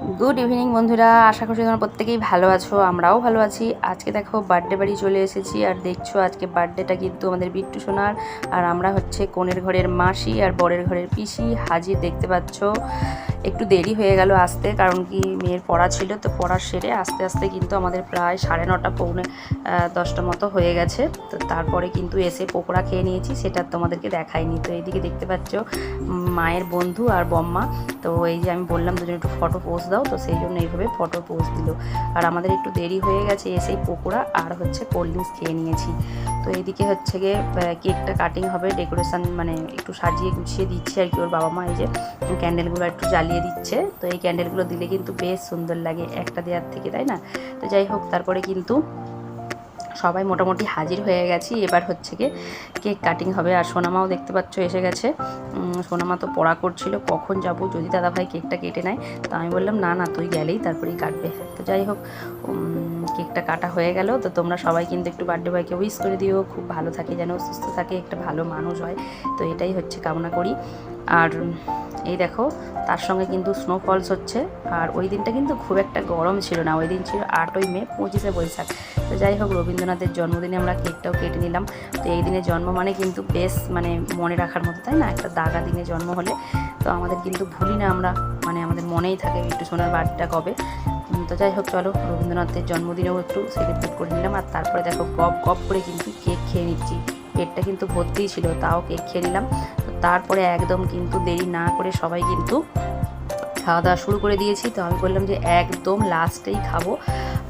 Good evening বন্ধুরা, আশা করছি তোমরা প্রত্যেকেই ভালো আছো, আমরাও ভালো আছি। আজকে দেখো বার্থডে বাড়ি চলে এসেছি, আর দেখছো আজকে বার্থডেটা কিন্তু আমাদের বিট্টু সোনার। আর আমরা হচ্ছে কনের ঘরের মাসি আর বরের ঘরের পিসি হাজির, দেখতে পাচ্ছ। একটু দেরি হয়ে গেল আসতে, কারণ কি মেয়ের পড়া ছিল, তো পড়া সেরে আস্তে আস্তে কিন্তু আমাদের প্রায় 9:30 পৌনে 10টা মতো হয়ে গেছে। তো তারপরে কিন্তু এসে পকোড়া খেয়ে নিয়েছি, সেটা তোমাদেরকে দেখাইনি। তো এইদিকে দেখতে পাচ্ছ মায়ের বন্ধু আর বম্মা। তো এই যে আমি বললাম দুজন একটু ফটো পোস্ট দাও, তো সেই জন্য এইভাবে ফটো পোস্ট দিল। আর আমাদের একটু দেরি হয়ে গেছে, এসেই পকোড়া আর হচ্ছে কোল্ড ড্রিঙ্কস খেয়ে নিয়েছি। তো এইদিকে হচ্ছে গিয়ে কেকটা কাটিং হবে, ডেকোরেশন মানে একটু সাজিয়ে গুছিয়ে দিচ্ছে আর কি। ওর বাবা মা এই যে ক্যান্ডেলগুলো একটু জ্বালিয়ে দিচ্ছে। তো এই ক্যান্ডেলগুলো দিলে কিন্তু বেশ সুন্দর লাগে একটা দেওয়ার থেকে, তাই না? তো যাই হোক, তারপরে কিন্তু সবাই মোটামুটি হাজির হয়ে গেছি। এবার হচ্ছে গিয়ে কেক কাটিং হবে। আর সোনামাও দেখতে পাচ্ছ এসে গেছে। সোনামা তো পড়া করছিল, কখন যাব যদি দাদাভাই কেকটা কেটে নেয়। তো আমি বললাম না না, তুই গেলেই তারপরেই কাটবে। তো যাই হোক, কেকটা কাটা হয়ে গেল। তো তোমরা সবাই কিন্তু একটু বার্থডে বয়কে উইশ করে দিও, খুব ভালো থাকে যেন, সুস্থ থাকে, একটা ভালো মানুষ হয়। তো এটাই হচ্ছে কামনা করি। আর এই দেখো, তার সঙ্গে কিন্তু স্নোফলস হচ্ছে। আর ওই দিনটা কিন্তু খুব একটা গরম ছিল না, ওই দিন ছিল 8ই মে, 25শে বৈশাখ। তো যাই হোক, রবীন্দ্রনাথের জন্মদিনে আমরা কেকটাও কেটে নিলাম। তো এই দিনে জন্ম মানে কিন্তু বেশ মানে মনে রাখার মতো, তাই না? একটা দাগা দিনে জন্ম হলে তো আমাদের কিন্তু ভুলি না আমরা, মানে আমাদের মনেই থাকে একটু সোনার বার্থডেটা কবে। তো যাই হোক, চলো রবীন্দ্রনাথের জন্মদিনেও একটু সেলিব্রেট করে নিলাম। আর তারপরে দেখো গপ গপ করে কিন্তু কেক খেয়ে নিচ্ছি। পেটটা কিন্তু ভর্তিই ছিল, তাও কেক খেয়ে নিলাম। তো তারপরে একদম কিন্তু দেরি না করে সবাই কিন্তু খাওয়া দাওয়া শুরু করে দিয়েছি। তো আমি বললাম যে একদম লাস্টেই খাবো,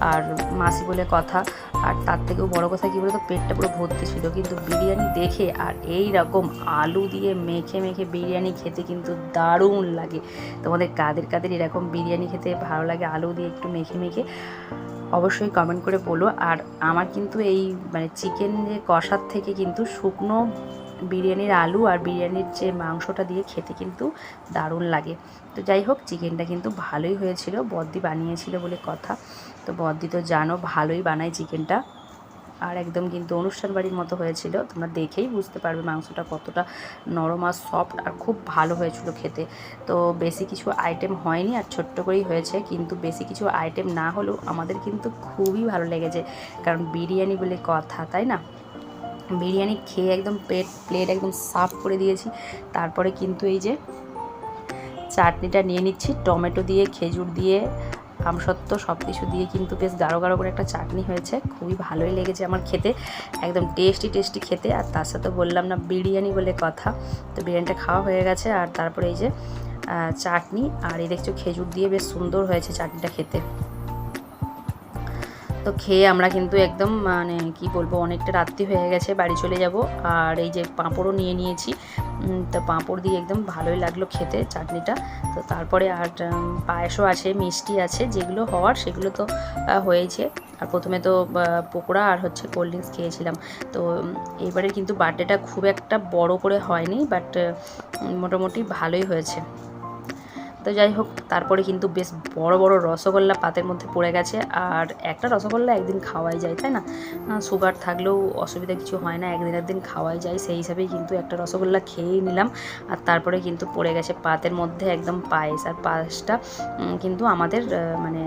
আর মাসি বলে কথা। আর তার থেকেও বড় কথা কী বলতো, পেটটা পুরো ভর্তি ছিল। কিন্তু বিরিয়ানি দেখে আর এই রকম আলু দিয়ে মেখে মেখে বিরিয়ানি খেতে কিন্তু দারুণ লাগে। তোমাদের কাদের কাদের এরকম বিরিয়ানি খেতে ভালো লাগে আলু দিয়ে একটু মেখে মেখে, অবশ্যই কমেন্ট করে বলো। আর আমার কিন্তু এই মানে চিকেন যে কষার থেকে কিন্তু শুকনো বিরিয়ানির আলু আর বিরিয়ানির যে মাংসটা দিয়ে খেতে কিন্তু দারুণ লাগে। তো যাই হোক, চিকেনটা কিন্তু ভালোই হয়েছিল, বদ্দি বানিয়েছিল বলে কথা। তো বদ্দি তো জানো ভালোই বানায় চিকেনটা। আর একদম কিন্তু অনুষ্ঠান বাড়ির মতো হয়েছিল, তোমরা দেখেই বুঝতে পারবে মাংসটা কতটা নরম আর সফট, আর খুব ভালো হয়েছিল খেতে। তো বেশি কিছু আইটেম হয়নি, আর ছোট্ট করেই হয়েছে, কিন্তু বেশি কিছু আইটেম না হলেও আমাদের কিন্তু খুবই ভালো লেগেছে, কারণ বিরিয়ানি বলে কথা, তাই না? বিরিয়ানি খেয়ে একদম প্লেট একদম সাফ করে দিয়েছি। তারপরে কিন্তু এই যে চাটনিটা নিয়ে নিচ্ছি, টমেটো দিয়ে, খেজুর দিয়ে, আমসত্ত্ব সব কিছু দিয়ে কিন্তু বেশ গাঢ় গাঢ় করে একটা চাটনি হয়েছে, খুবই ভালোই লেগেছে আমার খেতে, একদম টেস্টি টেস্টি খেতে। আর তার সাথে বললাম না বিরিয়ানি বলে কথা। তো বিরিয়ানিটা খাওয়া হয়ে গেছে। আর তারপরে এই যে চাটনি, আর এই দেখছো খেজুর দিয়ে বেশ সুন্দর হয়েছে চাটনিটা খেতে। তো খেয়ে আমরা কিন্তু একদম মানে কি বলবো, অনেকটা রাত্রি হয়ে গেছে, বাড়ি চলে যাব। আর এই যে পাঁপড়ও নিয়ে নিয়েছি। তো পাঁপড় দিয়ে একদম ভালোই লাগলো খেতে চাটনিটা। তো তারপরে আর পায়েসও আছে, মিষ্টি আছে, যেগুলো হওয়ার সেগুলো তো হয়েছে। আর প্রথমে তো পকোড়া আর হচ্ছে কোল্ড ড্রিঙ্কস খেয়েছিলাম। তো এবারে কিন্তু বার্থডেটা খুব একটা বড় করে হয়নি, বাট মোটামুটি ভালোই হয়েছে। তো যাই হোক, তারপরে কিন্তু বেশ বড় বড় রসগোল্লা পাতের মধ্যে পড়ে গেছে। আর একটা রসগোল্লা একদিন খাওয়াই যায়, তাই না? সুগার থাকলেও অসুবিধা কিছু হয় না, একদিন খাওয়াই যায়, সেই হিসাবেই কিন্তু একটা রসগোল্লা খেয়েই নিলাম। আর তারপরে কিন্তু পড়ে গেছে পাতের মধ্যে একদম পায়েস। আর পায়েসটা কিন্তু আমাদের মানে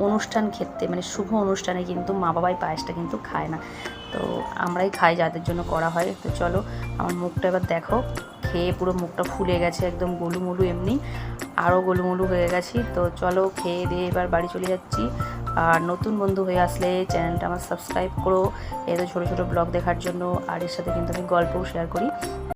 অনুষ্ঠান ক্ষেত্রে, মানে শুভ অনুষ্ঠানে কিন্তু মা বাবাই পায়েসটা কিন্তু খায় না, তো আমরাই খাই, যাদের জন্য করা হয়। তো চলো, আমার মুখটা এবার দেখো, খেয়ে পুরো মুখটা ফুলে গেছে, একদম গোলুমোলু, এমনি আরও গোলুমোলু হয়ে গেছি। তো চলো, খেয়ে দিয়ে এবার বাড়ি চলে যাচ্ছি। আর নতুন বন্ধু হয়ে আসলে চ্যানেলটা আমার সাবস্ক্রাইব করো, এত ছোটো ছোটো ব্লগ দেখার জন্য। আর এর সাথে কিন্তু আমি গল্পও শেয়ার করি।